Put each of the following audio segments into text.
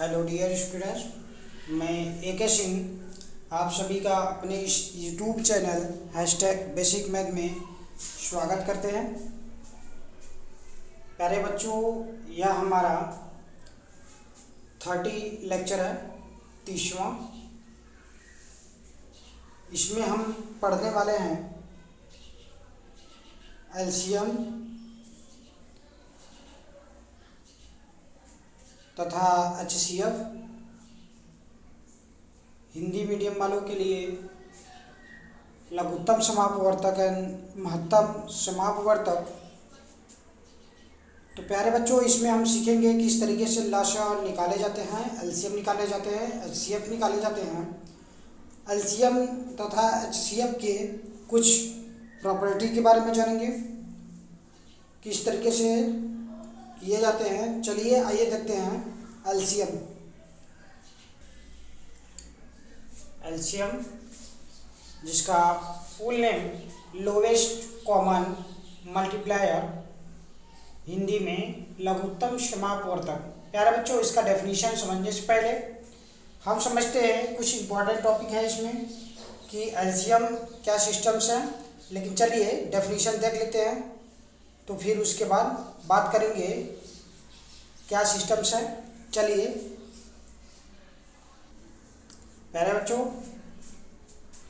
Hello dear students, मैं AK Singh आप सभी का अपने इस यूट्यूब चैनल #बेसिक मैथ में स्वागत करते हैं। प्यारे बच्चों, यह हमारा 30 लेक्चर है, 30वां। इसमें हम पढ़ने वाले हैं एलसीएम तथा HCF। हिंदी मीडियम वालों के लिए लघुत्तम समापवर्तक एंड महत्तम समापवर्तक। तो प्यारे बच्चों, इसमें हम सीखेंगे किस तरीके से लसाअ निकाले जाते हैं, LCM निकाले जाते हैं, HCF निकाले जाते हैं। LCM तथा HCF के कुछ प्रॉपर्टी के बारे में जानेंगे, किस तरीके से किए जाते हैं। चलिए आइए देखते हैं एलसीएम जिसका full name lowest common multiplier, Hindi में लघुत्तम समापवर्तक। प्यारे बच्चों, इसका डेफिनेशन समझने से पहले हम समझते हैं कुछ इम्पोर्टेंट टॉपिक है इसमें कि एलसीएम क्या सिस्टम्स हैं। लेकिन चलिए डेफिनेशन देख लेते हैं, तो फिर उसके बाद बात करेंगे क्या सिस्टम्स हैं। चलिए प्यारे बच्चों,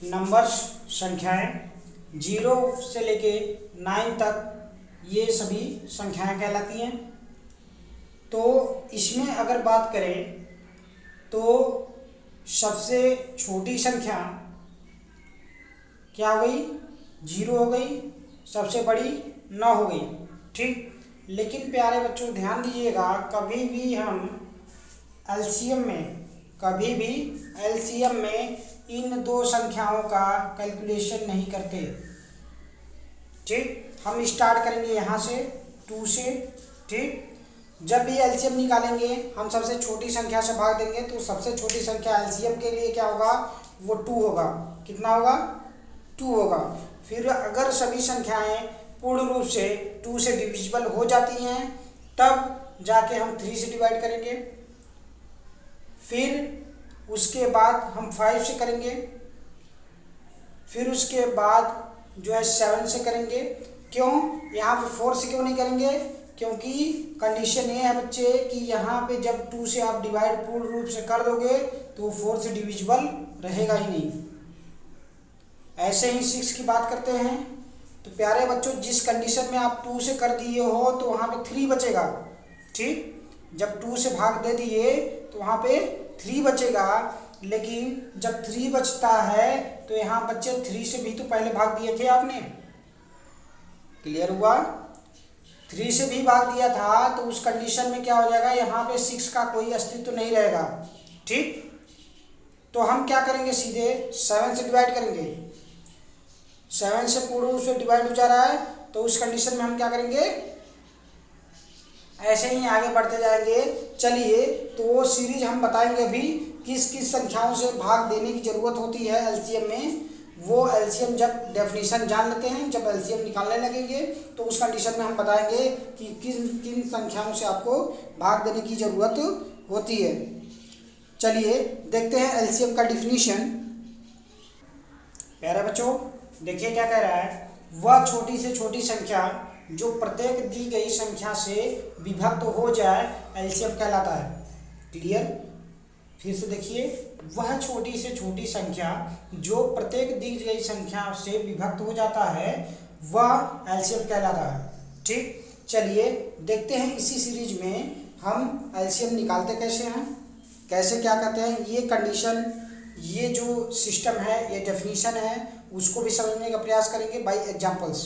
नंबर्स संख्याएं 0 से लेके 9 तक ये सभी संख्याएं कहलाती हैं। तो इसमें अगर बात करें तो सबसे छोटी संख्या क्या हो गई, 0 हो गई, सबसे बड़ी 9 हो गई, ठीक। लेकिन प्यारे बच्चों ध्यान दीजिएगा, कभी भी एलसीएम में इन दो संख्याओं का कैलकुलेशन नहीं करते, ठीक। हम स्टार्ट करेंगे यहाँ से 2 से, ठीक। जब भी एलसीएम निकालेंगे हम सबसे छोटी संख्या से भाग देंगे, तो सबसे छोटी संख्या एलसीएम के लिए क्या होगा, वो 2 होगा। कितना होगा, 2 होगा। फिर अगर सभी संख्याएं पूर्ण रूप से 2 से डिविजिबल हो जाती हैं, तब जाके हम 3 से डिवाइड करेंगे। फिर उसके बाद हम 5 से करेंगे। फिर उसके बाद जो है 7 से करेंगे। क्यों यहाँ पे 4 से क्यों नहीं करेंगे, क्योंकि कंडीशन ये है बच्चे कि यहाँ पे जब 2 से आप डिवाइड पूर्ण रूप से कर दोगे तो 4 से डिविजिबल रहेगा ही नहीं। ऐसे ही 6 की बात करते हैं। तो प्यारे बच्चों, जिस कंडीशन में आप 2 से कर दिए हो तो वहाँ पे 3 बचेगा, ठीक। जब 2 से भाग दे दिए तो वहाँ पे 3 बचेगा। लेकिन जब 3 बचता है तो यहाँ बच्चे 3 से भी तो पहले भाग दिए थे आपने, क्लियर हुआ। 3 से भी भाग दिया था तो उस कंडीशन में क्या हो जाएगा, यहाँ पे 6 का कोई अस्तित्व नहीं रहेगा, ठीक। तो हम क्या करेंगे, सीधे 7 से डिवाइड करेंगे। 7 से पूर्ण रूप से डिवाइड हो जा रहा है, तो उस कंडीशन में हम क्या करेंगे, ऐसे ही आगे बढ़ते जाएंगे। चलिए तो सीरीज हम बताएंगे अभी किस किस संख्याओं से भाग देने की जरूरत होती है एलसीएम में। वो एलसीएम जब डेफिनेशन जान लेते हैं, जब एलसीएम निकालने लगेंगे तो उस कंडीशन में हम बताएंगे कि किन किन संख्याओं से आपको भाग देने की जरूरत होती है। चलिए देखते हैं एलसीएम का डिफिनीशन। प्यारे बच्चों देखिए क्या कह रहा है, वह छोटी से छोटी संख्या जो प्रत्येक दी गई संख्या से विभक्त हो जाए एलसीएम कहलाता है। क्लियर, फिर से देखिए, वह छोटी से छोटी संख्या जो प्रत्येक दी गई संख्या से विभक्त हो जाता है वह एलसीएम कहलाता है, ठीक। चलिए देखते हैं इसी सीरीज में हम एलसीएम निकालते कैसे हैं, कैसे क्या करते हैं। ये कंडीशन, ये जो सिस्टम है, ये डेफिनेशन है, उसको भी समझने का प्रयास करेंगे बाय एग्जांपल्स।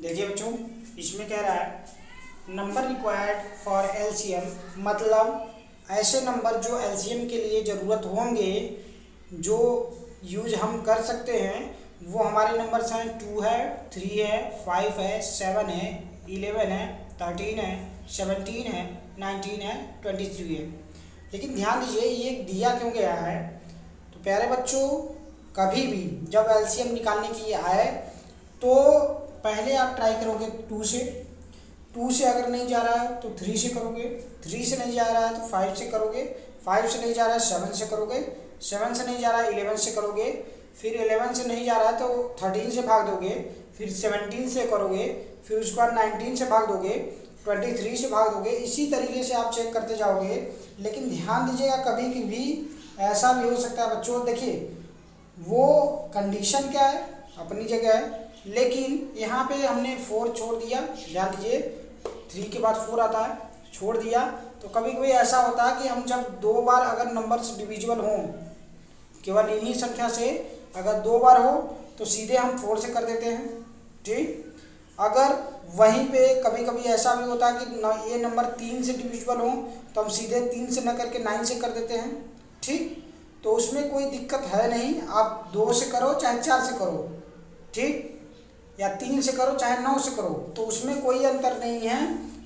देखिए बच्चों, इसमें कह रहा है नंबर रिक्वायर्ड फॉर एलसीएम, मतलब ऐसे नंबर जो एलसीएम के लिए ज़रूरत होंगे, जो यूज हम कर सकते हैं, वो हमारे नंबर्स हैं 2 है, 3 है, 5 है, 7 है, 11 है, 13 है, 17 है, 19 है, 23 है। लेकिन ध्यान दीजिए ये दिया क्यों गया है। तो प्यारे बच्चों, कभी भी जब एलसीएम निकालने की आए तो पहले आप ट्राई करोगे 2 से। 2 से अगर नहीं जा रहा है तो 3 से करोगे, 3 से नहीं जा रहा है तो 5 से करोगे, 5 से नहीं जा रहा है 7 से करोगे, 7 से नहीं जा रहा है 11 से करोगे, फिर 11 से नहीं जा रहा है तो 13 से भाग दोगे, फिर 17 से करोगे, फिर उसके बाद 19 से भाग दोगे, 23 से भाग दोगे। इसी तरीके से आप चेक करते जाओगे। लेकिन ध्यान दीजिएगा, कभी कभी ऐसा भी हो सकता है बच्चों, देखिए वो कंडीशन क्या है अपनी जगह है, लेकिन यहाँ पे हमने 4 छोड़ दिया। ध्यान दीजिए 3 के बाद 4 आता है, छोड़ दिया। तो कभी कभी ऐसा होता है कि हम जब 2 बार अगर नंबर्स डिविजिबल हों, केवल इन्हीं संख्या से अगर 2 बार हो तो सीधे हम 4 से कर देते हैं। ठीक, अगर वहीं पे कभी कभी ऐसा भी होता है कि ये नंबर 3 से डिविजिबल हो तो हम सीधे 3 से न करके 9 से कर देते हैं। ठीक, तो उसमें कोई दिक्कत है नहीं, आप 2 से करो चाहे 4 से करो, ठीक, या 3 से करो चाहे 9 से करो, तो उसमें कोई अंतर नहीं है।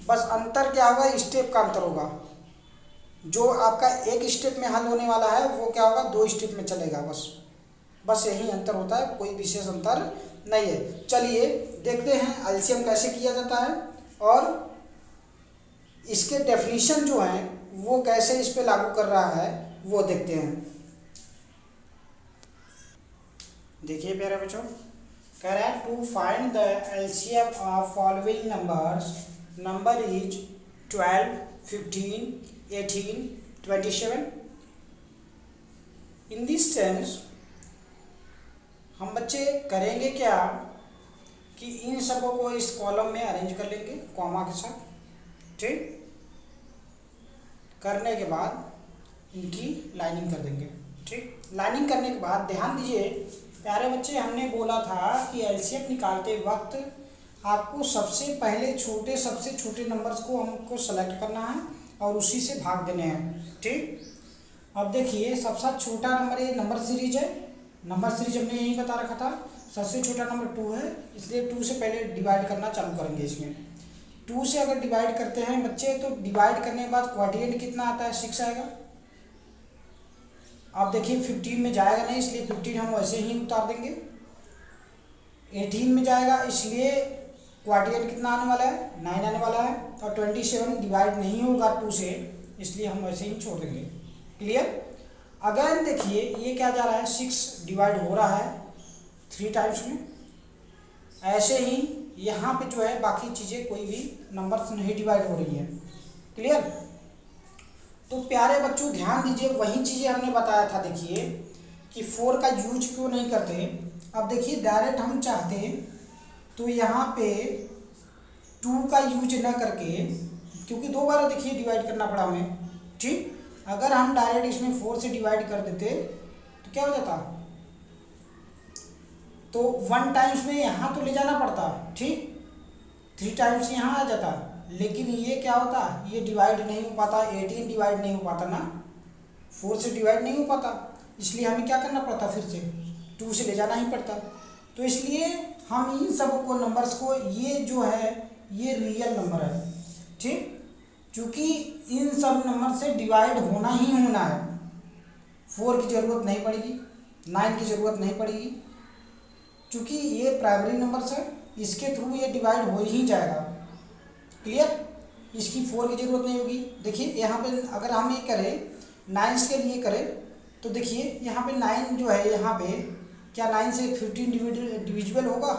बस अंतर क्या होगा, स्टेप का अंतर होगा। जो आपका एक स्टेप में हल होने वाला है वो क्या होगा, 2 स्टेप में चलेगा। बस यही अंतर होता है, कोई विशेष अंतर नहीं है। चलिए देखते हैं एलसीएम कैसे किया जाता है और इसके डेफिनेशन जो है वो कैसे इस पे लागू कर रहा है वो देखते हैं। देखिए प्यारे बच्चों, कह रहा है to find the LCM of following numbers, number is 12, 15, 18, 27। In this sense हम बच्चे करेंगे क्या कि इन सबों को इस कॉलम में अरेंज कर लेंगे कॉमा के साथ। ठीक, करने के बाद इनकी लाइनिंग कर देंगे। ठीक, लाइनिंग करने के बाद ध्यान दीजिए प्यारे बच्चे, हमने बोला था कि एलसीएम निकालते वक्त आपको सबसे पहले सबसे छोटे नंबर्स को हमको सेलेक्ट करना है और उसी से भाग देने हैं। ठीक, अब देखिए सबसे छोटा नंबर ये नंबर सीरीज है, नंबर सीरीज हमने यही बता रखा था। सबसे छोटा नंबर 2 है, इसलिए 2 से पहले डिवाइड करना चालू करेंगे। इसमें 2 से अगर डिवाइड करते हैं बच्चे तो डिवाइड करने के बाद क्वाड्रेंट कितना आता है, 6 आएगा। अब देखिए 15 में जाएगा नहीं, इसलिए 15 हम वैसे ही उतार देंगे। 18 में जाएगा, इसलिए क्वाड्रेंट कितना आने वाला है, 9 आने वाला है। और 27 डिवाइड नहीं होगा 2 से, इसलिए हम वैसे ही छोड़ देंगे। क्लियर। अगेन देखिए ये क्या जा रहा है, 6 डिवाइड हो रहा है 3 टाइम्स में। ऐसे ही यहाँ पे जो है बाकी चीज़ें कोई भी नंबर्स नहीं डिवाइड हो रही है। क्लियर। तो प्यारे बच्चों ध्यान दीजिए, वही चीज़ें हमने बताया था। देखिए कि 4 का यूज क्यों नहीं करते। अब देखिए डायरेक्ट हम चाहते तो यहाँ पे 2 का यूज ना करके, क्योंकि 2 बार देखिए डिवाइड करना पड़ा हमें। ठीक, अगर हम डायरेक्ट इसमें 4 से डिवाइड कर देते तो क्या हो जाता, तो 1 टाइम्स में यहाँ तो ले जाना पड़ता। ठीक, 3 टाइम्स यहाँ आ जाता, लेकिन ये क्या होता, ये डिवाइड नहीं हो पाता। 18 डिवाइड नहीं हो पाता ना, 4 से डिवाइड नहीं हो पाता, इसलिए हमें क्या करना पड़ता, फिर से 2 से ले जाना ही पड़ता। तो इसलिए हम इन सब को नंबर्स को, ये जो है ये रियल नंबर है। ठीक, क्योंकि इन सब नंबर से डिवाइड होना ही होना है। 4 की ज़रूरत नहीं पड़ेगी, 9 की ज़रूरत नहीं पड़ेगी, क्योंकि ये प्राइमरी नंबर्स है, इसके थ्रू ये डिवाइड हो ही जाएगा। क्लियर। इसकी 4 की ज़रूरत नहीं होगी। देखिए यहाँ पे अगर हम ये करें 9 के लिए करें तो देखिए यहाँ पे 9 जो है, यहाँ पे क्या 9 से 15 डिविजिबल होगा,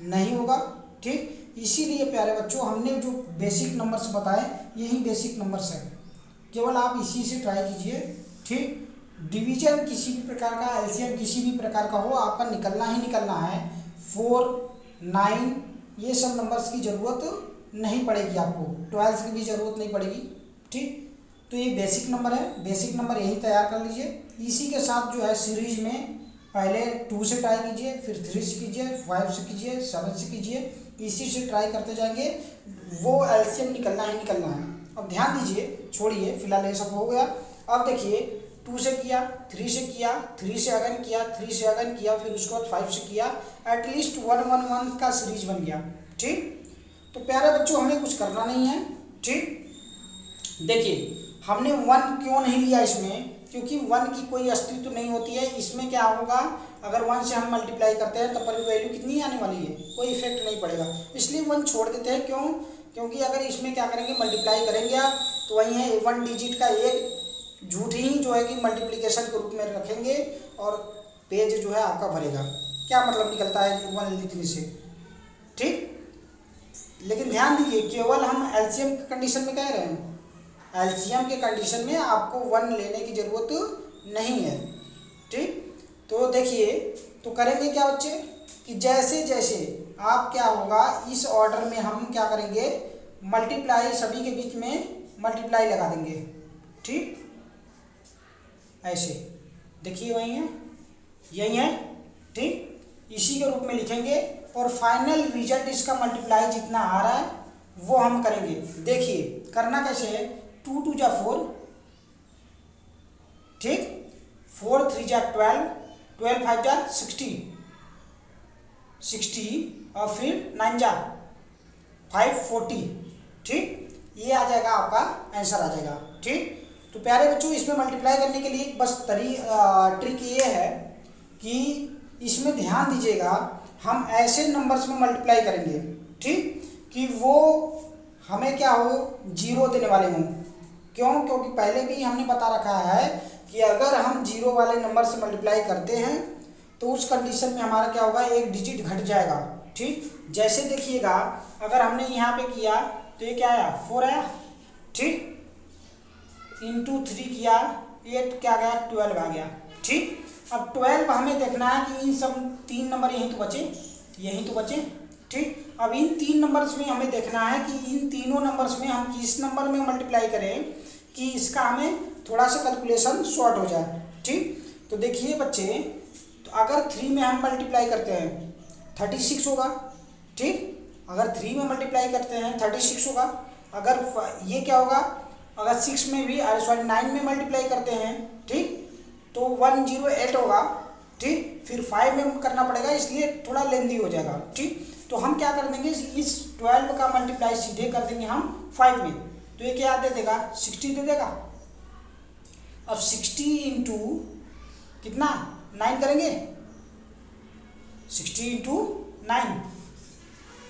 नहीं होगा। ठीक, इसीलिए प्यारे बच्चों हमने जो बेसिक नंबर्स बताए यही बेसिक नंबर्स हैं, केवल आप इसी से ट्राई कीजिए। ठीक, डिवीजन किसी भी प्रकार का, एलसीएम किसी भी प्रकार का हो, आपका निकलना ही निकलना है। 4, 9 ये सब नंबर्स की ज़रूरत नहीं पड़ेगी आपको, 12 की भी ज़रूरत नहीं पड़ेगी। ठीक, तो ये बेसिक नंबर है, बेसिक नंबर यही तैयार कर लीजिए। इसी के साथ जो है सीरीज में पहले 2 से ट्राई कीजिए, फिर 3 से कीजिए, 5 से कीजिए, 7 से कीजिए, इसी से ट्राई करते जाएंगे, वो एलसीएम निकलना ही निकलना है। अब ध्यान दीजिए, छोड़िए फिलहाल ये सब हो गया। अब देखिए 2 से किया, 3 से किया, 3 से अगेन किया, 3 से अगेन किया, फिर उसके बाद 5 से किया, एटलीस्ट 111 का सीरीज बन गया। ठीक, तो प्यारे बच्चों हमें कुछ करना नहीं है। ठीक, देखिए हमने 1 क्यों नहीं लिया इसमें, क्योंकि 1 की कोई अस्तित्व नहीं होती है। इसमें क्या होगा, अगर 1 से हम मल्टीप्लाई करते हैं तब पर वैल्यू कितनी आने वाली है, कोई इफेक्ट नहीं पड़ेगा, इसलिए 1 छोड़ देते हैं। क्यों, क्योंकि अगर इसमें क्या करेंगे मल्टीप्लाई करेंगे आप तो वही है 1 डिजिट का एक झूठ ही जो है कि मल्टीप्लिकेशन के रूप में रखेंगे और पेज जो है आपका भरेगा। क्या मतलब निकलता है 1 लिखने से, ठीक। लेकिन ध्यान दीजिए केवल हम एलसीएम के कंडीशन में कह रहे हैं, एलसीएम के कंडीशन में आपको 1 लेने की ज़रूरत नहीं है, ठीक। तो देखिए तो करेंगे क्या बच्चे कि जैसे जैसे आप क्या होगा इस ऑर्डर में हम क्या करेंगे मल्टीप्लाई, सभी के बीच में मल्टीप्लाई लगा देंगे, ठीक। ऐसे देखिए वही है, यही है, ठीक। इसी के रूप में लिखेंगे और फाइनल रिजल्ट इसका मल्टीप्लाई जितना आ रहा है वो हम करेंगे। देखिए करना कैसे है, 2 2 जा 4, ठीक, 4 3 जा 12, 12 5 जा 60 और फिर 9 जा 5 40, ठीक। ये आ जाएगा आपका आंसर आ जाएगा, ठीक। तो प्यारे बच्चों इसमें मल्टीप्लाई करने के लिए बस ट्रिक ये है कि इसमें ध्यान दीजिएगा हम ऐसे नंबर्स में मल्टीप्लाई करेंगे, ठीक, कि वो हमें क्या हो 0 देने वाले हों। क्यों? क्योंकि पहले भी हमने बता रखा है कि अगर हम 0 वाले नंबर से मल्टीप्लाई करते हैं तो उस कंडीशन में हमारा क्या होगा, एक डिजिट घट जाएगा, ठीक। जैसे देखिएगा अगर हमने यहाँ पे किया तो ये क्या आया 4 आया, ठीक, इंटू 3 किया 8 क्या गया 12 आ गया, ठीक। अब 12 हमें देखना है कि इन सब 3 नंबर यहीं तो बचे, ठीक। अब इन 3 नंबर्स में हमें देखना है कि इन तीनों नंबर्स में हम किस नंबर में मल्टीप्लाई करें कि इसका हमें थोड़ा सा कैलकुलेशन शॉर्ट हो जाए, ठीक। तो देखिए बच्चे तो अगर 3 में हम मल्टीप्लाई करते हैं 36 होगा, ठीक। अगर 3 में मल्टीप्लाई करते हैं 36 होगा। अगर ये क्या होगा, अगर 6 में भी 9 में मल्टीप्लाई करते हैं, ठीक, तो 108 होगा, ठीक। फिर 5 में करना पड़ेगा इसलिए थोड़ा लेंदी हो जाएगा, ठीक। तो हम क्या कर देंगे इस 12 का मल्टीप्लाई सीधे कर देंगे हम 5 में, तो ये क्या दे देगा 60 दे देगा। अब 60 इंटू कितना 9 करेंगे, 60 इंटू 9,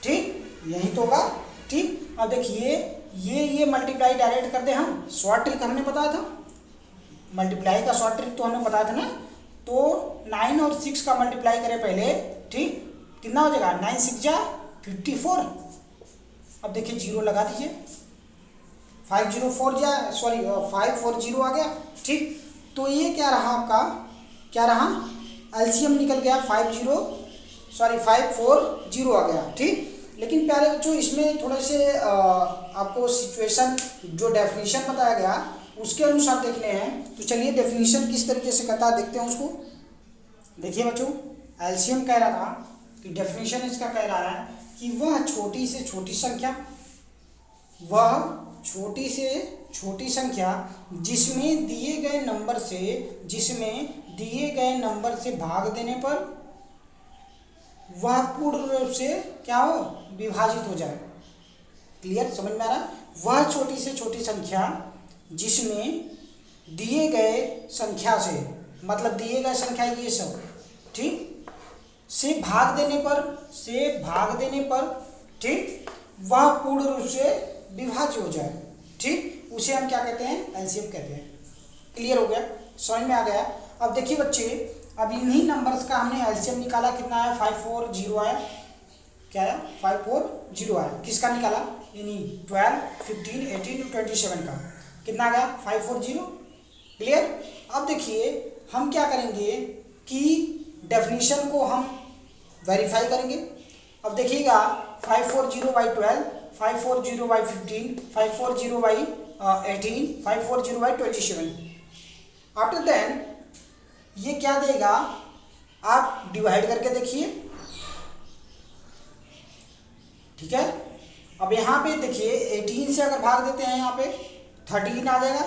ठीक, यही तो होगा, ठीक। अब देखिए ये मल्टीप्लाई डायरेक्ट कर दे हम, शॉर्ट ट्रिक हमने बताया था, मल्टीप्लाई का शॉर्ट ट्रिक तो हमने बताया था ना। तो 9 और 6 का मल्टीप्लाई करें पहले, ठीक, कितना हो जाएगा 9 6 जा 54। अब देखिए 0 लगा दीजिए, 540 आ गया, ठीक। तो ये क्या रहा आपका, क्या रहा एलसीएम निकल गया 540 आ गया, ठीक। लेकिन प्यारे बच्चों इसमें थोड़े से आपको सिचुएशन जो डेफिनेशन बताया गया उसके अनुसार देखने हैं। तो चलिए डेफिनेशन किस तरीके से करता है देखते हैं उसको। देखिए बच्चों एलसीएम कह रहा था कि डेफिनेशन इसका कह रहा है कि वह छोटी से छोटी संख्या जिसमें दिए गए नंबर से भाग देने पर वह पूर्ण रूप से क्या हो विभाजित हो जाए। क्लियर, समझ में आ रहा? वह छोटी से छोटी संख्या जिसमें दिए गए संख्या से, मतलब दिए गए संख्या ये सब, ठीक, से भाग देने पर ठीक वह पूर्ण रूप से विभाज्य हो जाए, ठीक, उसे हम क्या कहते हैं एलसीएम कहते हैं। क्लियर हो गया, समझ में आ गया। अब देखिए बच्चे अब इन्हीं नंबर्स का हमने एलसीएम निकाला, कितना आया 540 आया, क्या आया 540 आया। किसका निकाला, यानी 12 15 18 27 का कितना आ गया 540। क्लियर। अब देखिए हम क्या करेंगे कि डेफिनेशन को हम वेरीफाई करेंगे। अब देखिएगा 540/12, 540/15, 540/18, 540/27। आफ्टर देन ये क्या देगा, आप डिवाइड करके देखिए, ठीक है। अब यहाँ पे देखिए 18 से अगर भाग देते हैं यहाँ पे 13 आ जाएगा।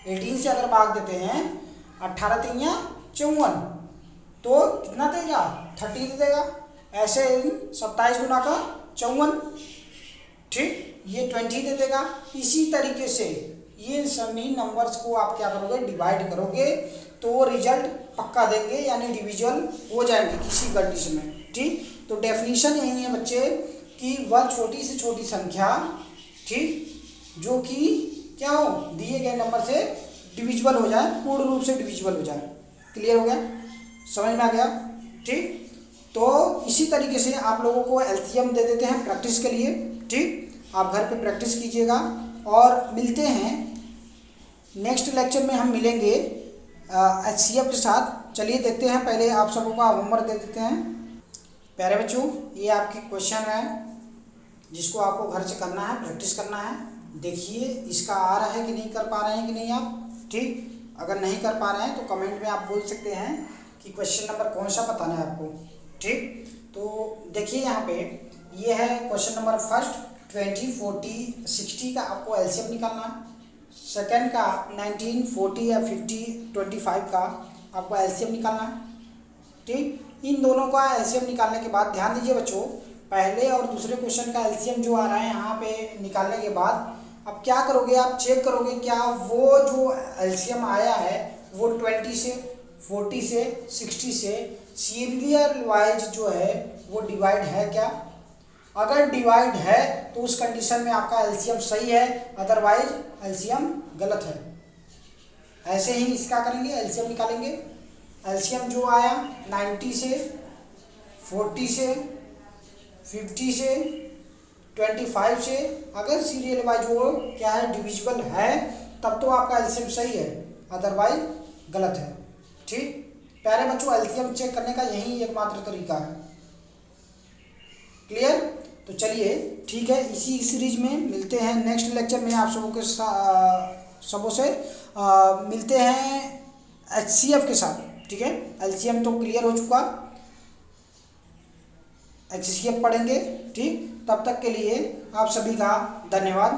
18 से अगर भाग देते हैं 18 3 54, तो कितना देगा 30 दे देगा। ऐसे 27 गुना का 54, ठीक, ये 20 दे देगा। इसी तरीके से ये सभी नंबर्स को आप क्या करोगे डिवाइड करोगे तो रिजल्ट पक्का देंगे, यानी डिविजन हो जाएंगे किसी कंडीशन में, ठीक। तो डेफिनेशन यही है बच्चे कि वह छोटी से छोटी संख्या, ठीक, जो कि क्या हो, दिए गए नंबर से डिविजिबल हो जाए, पूर्ण रूप से डिविजिबल हो जाए। क्लियर हो गया, समझ में आ गया, ठीक। तो इसी तरीके से आप लोगों को एलसीएम दे देते हैं प्रैक्टिस के लिए, ठीक। आप घर पे प्रैक्टिस कीजिएगा और मिलते हैं नेक्स्ट लेक्चर में। हम मिलेंगे एचसीएफ के साथ। चलिए देखते हैं, पहले आप सबों का होमवर्क दे देते हैं। प्यारे बच्चों, ये आपके क्वेश्चन है जिसको आपको घर से करना है, प्रैक्टिस करना है। देखिए इसका आ रहा है कि नहीं, कर पा रहे हैं कि नहीं आप, ठीक। अगर नहीं कर पा रहे हैं तो कमेंट में आप बोल सकते हैं कि क्वेश्चन नंबर कौन सा बताना है आपको, ठीक। तो देखिए यहाँ पे ये है क्वेश्चन नंबर फर्स्ट, 20, 40, 60 का आपको एलसीएम निकालना है। सेकेंड का 19, 40 या 50, 25 का आपको एलसीएम निकालना है, ठीक। इन दोनों का एलसीएम निकालने के बाद ध्यान दीजिए बच्चों, पहले और दूसरे क्वेश्चन का एलसीएम जो आ रहा है यहाँ पे निकालने के बाद अब क्या करोगे, आप चेक करोगे क्या वो जो एलसीएम आया है वो 20 से, 40 से, 60 से सीरियल वाइज जो है वो डिवाइड है क्या। अगर डिवाइड है तो उस कंडीशन में आपका एलसीएम सही है, अदरवाइज एलसीएम गलत है। ऐसे ही इसका करेंगे, एलसीएम निकालेंगे। एलसीएम जो आया 90 से, 40 से, 50 से, 25 से, अगर सीरियल वाइज वो क्या है, डिविजिबल है, तब तो आपका एलसीएम सही है, अदरवाइज गलत है, ठीक। प्यारे बच्चों, एलसीएम चेक करने का यही एकमात्र तरीका है। क्लियर। तो चलिए ठीक है, इसी सीरीज में मिलते हैं नेक्स्ट लेक्चर में। आप सबों के सबों से मिलते हैं एचसीएफ के साथ, ठीक है। एलसीएम तो क्लियर हो चुका, एचसीएफ पढ़ेंगे, ठीक। तब तक के लिए आप सभी का धन्यवाद।